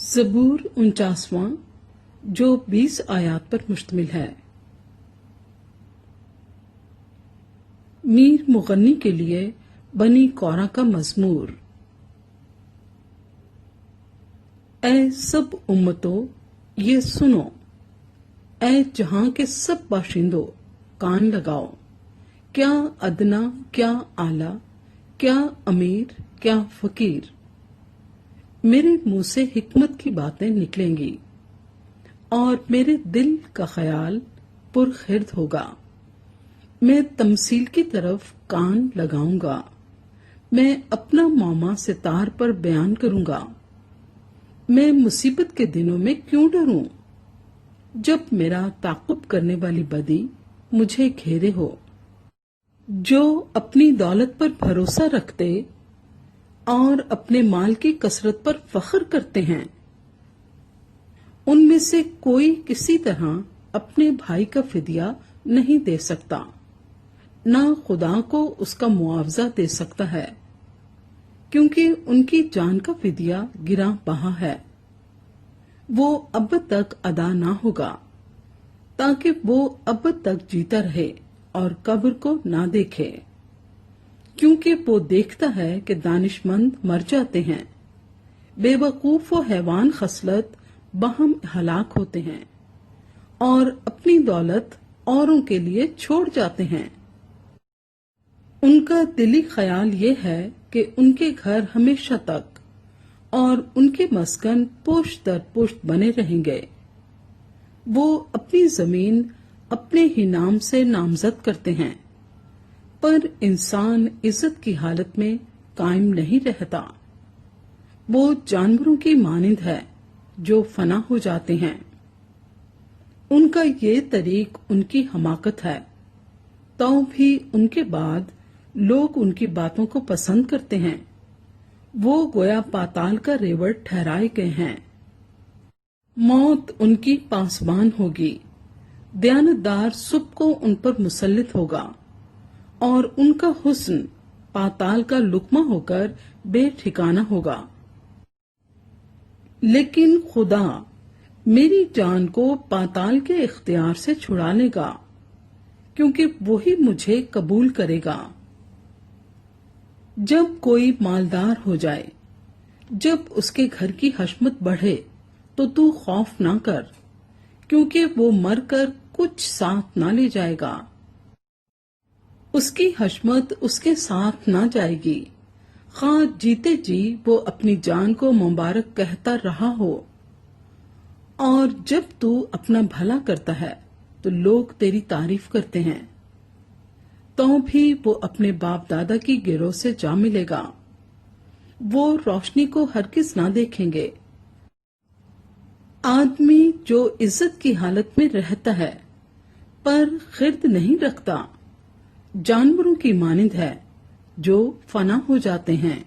ज़बूर 49वां जो 20 आयात पर मुश्तमिल है। मीर मुगन्नी के लिए बनी कौरा का मज़मूर। ऐ सब उम्मतों ये सुनो, ऐ जहां के सब बाशिंदों कान लगाओ। क्या अदना क्या आला, क्या अमीर क्या फकीर, मेरे मुंह से हिकमत की बातें निकलेंगी और मेरे दिल का ख्याल पुरखिर्द होगा। मैं तमसील की तरफ कान लगाऊंगा, मैं अपना मौमा सितार पर बयान करूंगा। मैं मुसीबत के दिनों में क्यों डरूं, जब मेरा ताक़ुब करने वाली बदी मुझे घेरे हो। जो अपनी दौलत पर भरोसा रखते और अपने माल की कसरत पर फख्र करते हैं, उनमें से कोई किसी तरह अपने भाई का फिदिया नहीं दे सकता, ना खुदा को उसका मुआवजा दे सकता है, क्योंकि उनकी जान का फिदिया गिरा बहा है। वो अब तक अदा ना होगा, ताकि वो अब तक जीता रहे और कब्र को ना देखे, क्योंकि वो देखता है कि दानिशमंद मर जाते हैं, बेवकूफ व हैवान खसलत बहम हलाक होते हैं और अपनी दौलत औरों के लिए छोड़ जाते हैं। उनका दिली ख्याल ये है कि उनके घर हमेशा तक और उनके मस्कन पुश्त दर पुश्त बने रहेंगे। वो अपनी जमीन अपने ही नाम से नामजद करते हैं, पर इंसान इज्जत की हालत में कायम नहीं रहता। वो जानवरों की मानिंद है जो फना हो जाते हैं। उनका ये तरीक उनकी हमाकत है, तो भी उनके बाद लोग उनकी बातों को पसंद करते हैं। वो गोया पाताल का रेवट ठहराए गए हैं। मौत उनकी पासबान होगी, दयानतदार सुब को उन पर मुसल्लित होगा और उनका हुस्न पाताल का लुकमा होकर बेठिकाना होगा। लेकिन खुदा मेरी जान को पाताल के इख्तियार से छुड़ा लेगा, क्योंकि वही मुझे कबूल करेगा। जब कोई मालदार हो जाए, जब उसके घर की हशमत बढ़े, तो तू खौफ ना कर, क्योंकि वो मरकर कुछ साथ ना ले जाएगा। उसकी हशमत उसके साथ ना जाएगी, खां जीते जी वो अपनी जान को मुबारक कहता रहा हो। और जब तू अपना भला करता है तो लोग तेरी तारीफ करते हैं, तो भी वो अपने बाप दादा की गिरोह से जा मिलेगा। वो रोशनी को हरगिज ना देखेंगे। आदमी जो इज्जत की हालत में रहता है पर खिर्द नहीं रखता, जानवरों की मानिंद है जो फना हो जाते हैं।